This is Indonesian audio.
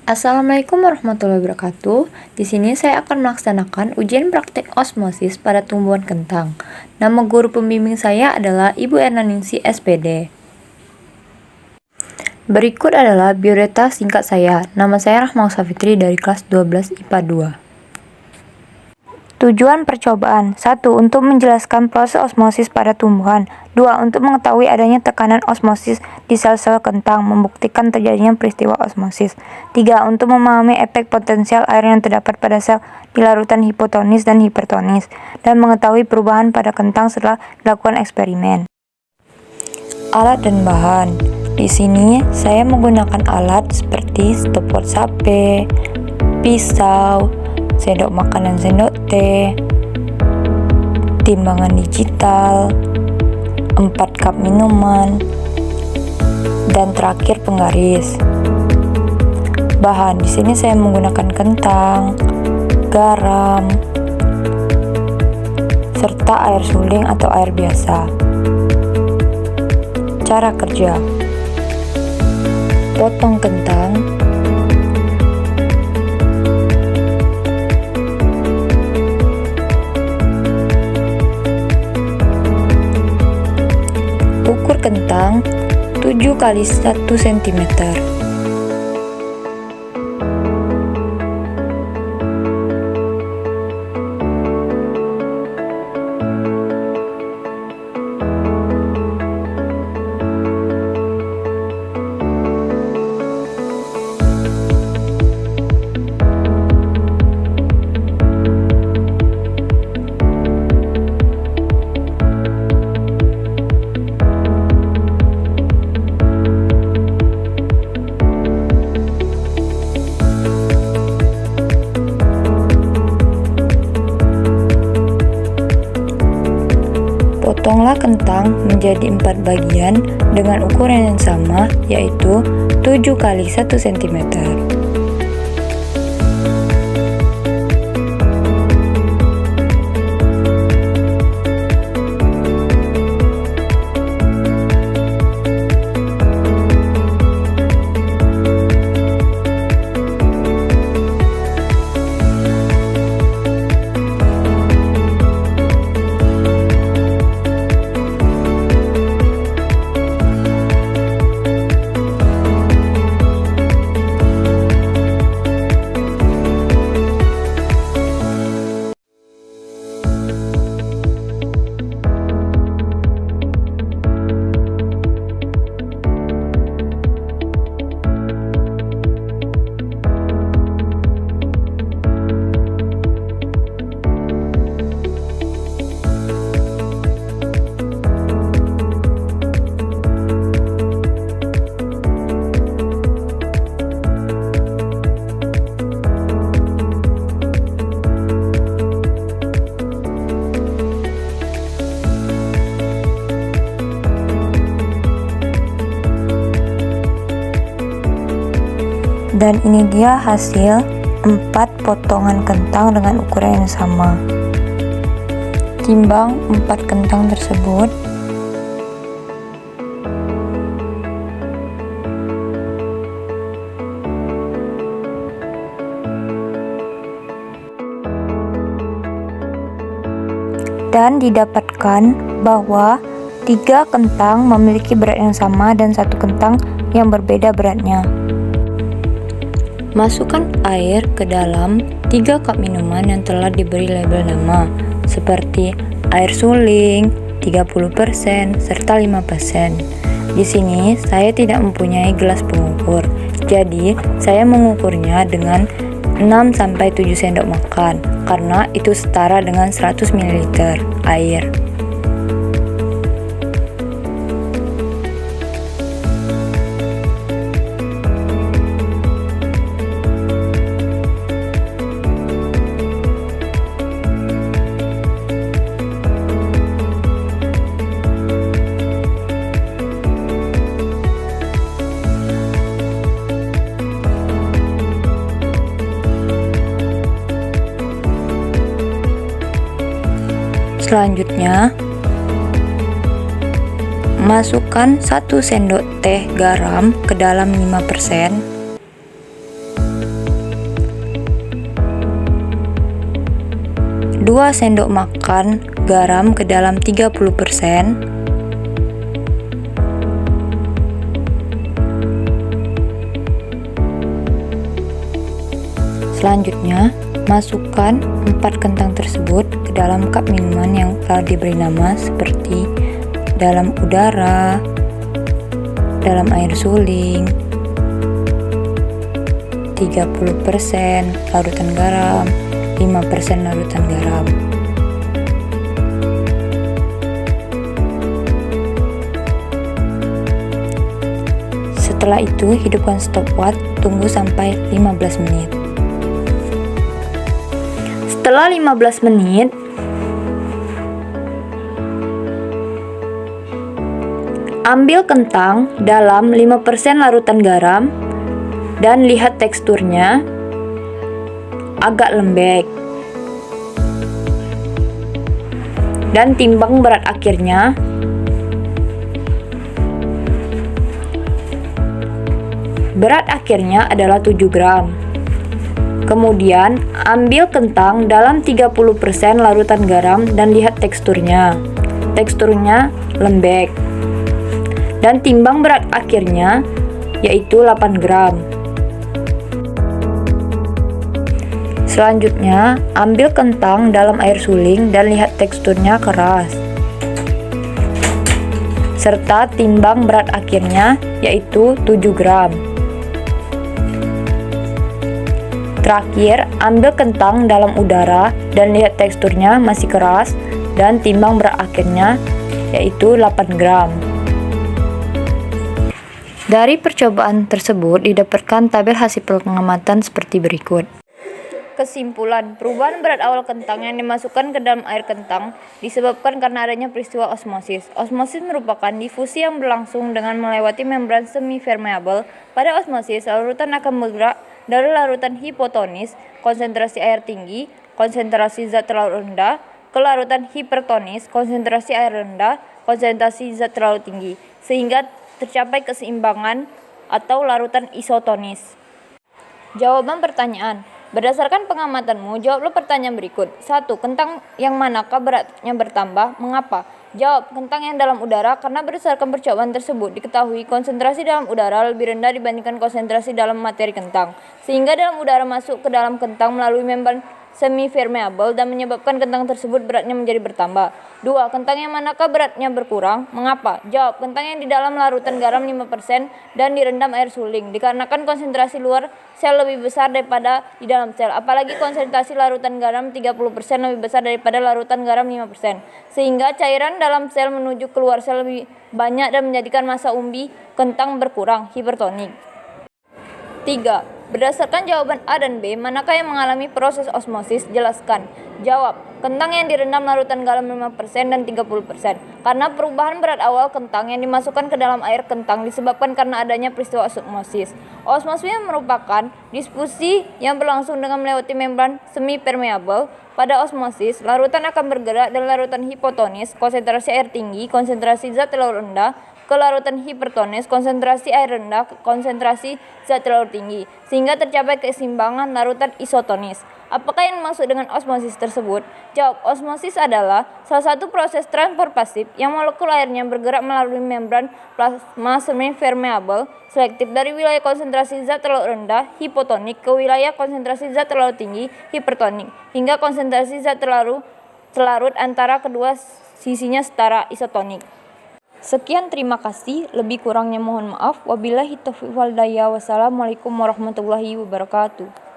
Assalamualaikum warahmatullahi wabarakatuh. Di sini saya akan melaksanakan ujian praktek osmosis pada tumbuhan kentang. Nama guru pembimbing saya adalah Ibu Ernaningsi SPD. Berikut adalah biodata singkat saya. Nama saya Rahma Safitri dari kelas 12 IPA 2. Tujuan percobaan: 1. Untuk menjelaskan proses osmosis pada tumbuhan. 2. Untuk mengetahui adanya tekanan osmosis di sel-sel kentang, membuktikan terjadinya peristiwa osmosis. 3. Untuk memahami efek potensial air yang terdapat pada sel di larutan hipotonis dan hipertonis, dan mengetahui perubahan pada kentang setelah dilakukan eksperimen. Alat dan bahan. Di sini saya menggunakan alat seperti stopwatch sape, pisau, sendok makan dan sendok teh, timbangan digital, 4 cup minuman, dan terakhir penggaris. Bahan di sini saya menggunakan kentang, garam, serta air suling atau air biasa. Cara kerja: potong kentang, ukur kentang 7 x 1 cm. Potonglah kentang menjadi 4 bagian dengan ukuran yang sama, yaitu 7 x 1 cm. Dan ini dia hasil 4 potongan kentang dengan ukuran yang sama. Timbang 4 kentang tersebut. Dan didapatkan bahwa 3 kentang memiliki berat yang sama dan 1 kentang yang berbeda beratnya. Masukkan air ke dalam 3 cup minuman yang telah diberi label nama, seperti air suling 30% serta 5%. Di sini saya tidak mempunyai gelas pengukur, jadi saya mengukurnya dengan 6-7 sendok makan, karena itu setara dengan 100 ml air. Selanjutnya, masukkan 1 sendok teh garam ke dalam 5%, 2 sendok makan garam ke dalam 30%. Selanjutnya, masukkan 4 kentang tersebut ke dalam cup minuman yang telah diberi nama seperti dalam udara, dalam air suling, 30% larutan garam, 5% larutan garam. Setelah itu, hidupkan stopwatch, tunggu sampai 15 menit. Setelah 15 menit, ambil kentang dalam 5% larutan garam dan lihat teksturnya agak lembek. Dan timbang berat akhirnya. Berat akhirnya adalah 7 gram. Kemudian, ambil kentang dalam 30% larutan garam dan lihat teksturnya. Teksturnya lembek. Dan timbang berat akhirnya, yaitu 8 gram. Selanjutnya, ambil kentang dalam air suling dan lihat teksturnya keras. Serta timbang berat akhirnya, yaitu 7 gram. Terakhir, ambil kentang dalam udara dan lihat teksturnya masih keras dan timbang berat akhirnya, yaitu 8 gram. Dari percobaan tersebut didapatkan tabel hasil pengamatan seperti berikut. Kesimpulan, perubahan berat awal kentang yang dimasukkan ke dalam air kentang disebabkan karena adanya peristiwa osmosis. Osmosis merupakan difusi yang berlangsung dengan melewati membran semi-permeabel. Pada osmosis, larutan akan bergerak dari larutan hipotonis, konsentrasi air tinggi, konsentrasi zat terlalu rendah, ke larutan hipertonis, konsentrasi air rendah, konsentrasi zat terlalu tinggi, sehingga tercapai keseimbangan atau larutan isotonis. Jawaban pertanyaan. Berdasarkan pengamatanmu, jawablah pertanyaan berikut. 1. Kentang yang manakah beratnya bertambah? Mengapa? Jawab, kentang yang dalam udara, karena berdasarkan percobaan tersebut diketahui konsentrasi dalam udara lebih rendah dibandingkan konsentrasi dalam materi kentang, sehingga dalam udara masuk ke dalam kentang melalui membran semi-permeabel dan menyebabkan kentang tersebut beratnya menjadi bertambah. 2. Kentang yang manakah beratnya berkurang? Mengapa? Jawab, kentang yang di dalam larutan garam 5% dan direndam air suling, dikarenakan konsentrasi luar sel lebih besar daripada di dalam sel, apalagi konsentrasi larutan garam 30% lebih besar daripada larutan garam 5%, sehingga cairan dalam sel menuju keluar sel lebih banyak dan menjadikan massa umbi kentang berkurang, hipertonik. 3. Berdasarkan jawaban A dan B, manakah yang mengalami proses osmosis? Jelaskan. Jawab, kentang yang direndam larutan garam 5% dan 30%. Karena perubahan berat awal kentang yang dimasukkan ke dalam air kentang disebabkan karena adanya peristiwa osmosis. Osmosis merupakan difusi yang berlangsung dengan melewati membran semi-permeabel. Pada osmosis, larutan akan bergerak dari larutan hipotonis, konsentrasi air tinggi, konsentrasi zat terlalu rendah, ke larutan hipertonis, konsentrasi air rendah, konsentrasi zat terlalu tinggi, sehingga tercapai keseimbangan larutan isotonis. Apakah yang dimaksud dengan osmosis tersebut? Jawab, osmosis adalah salah satu proses transport pasif yang molekul airnya bergerak melalui membran plasma semi-permeabel selektif dari wilayah konsentrasi zat terlalu rendah, hipotonik, ke wilayah konsentrasi zat terlalu tinggi, hipertonik, hingga konsentrasi zat terlarut antara kedua sisinya setara, isotonik. Sekian, terima kasih. Lebih kurangnya mohon maaf. Wabillahi taufiq wal hidayah. Wassalamualaikum warahmatullahi wabarakatuh.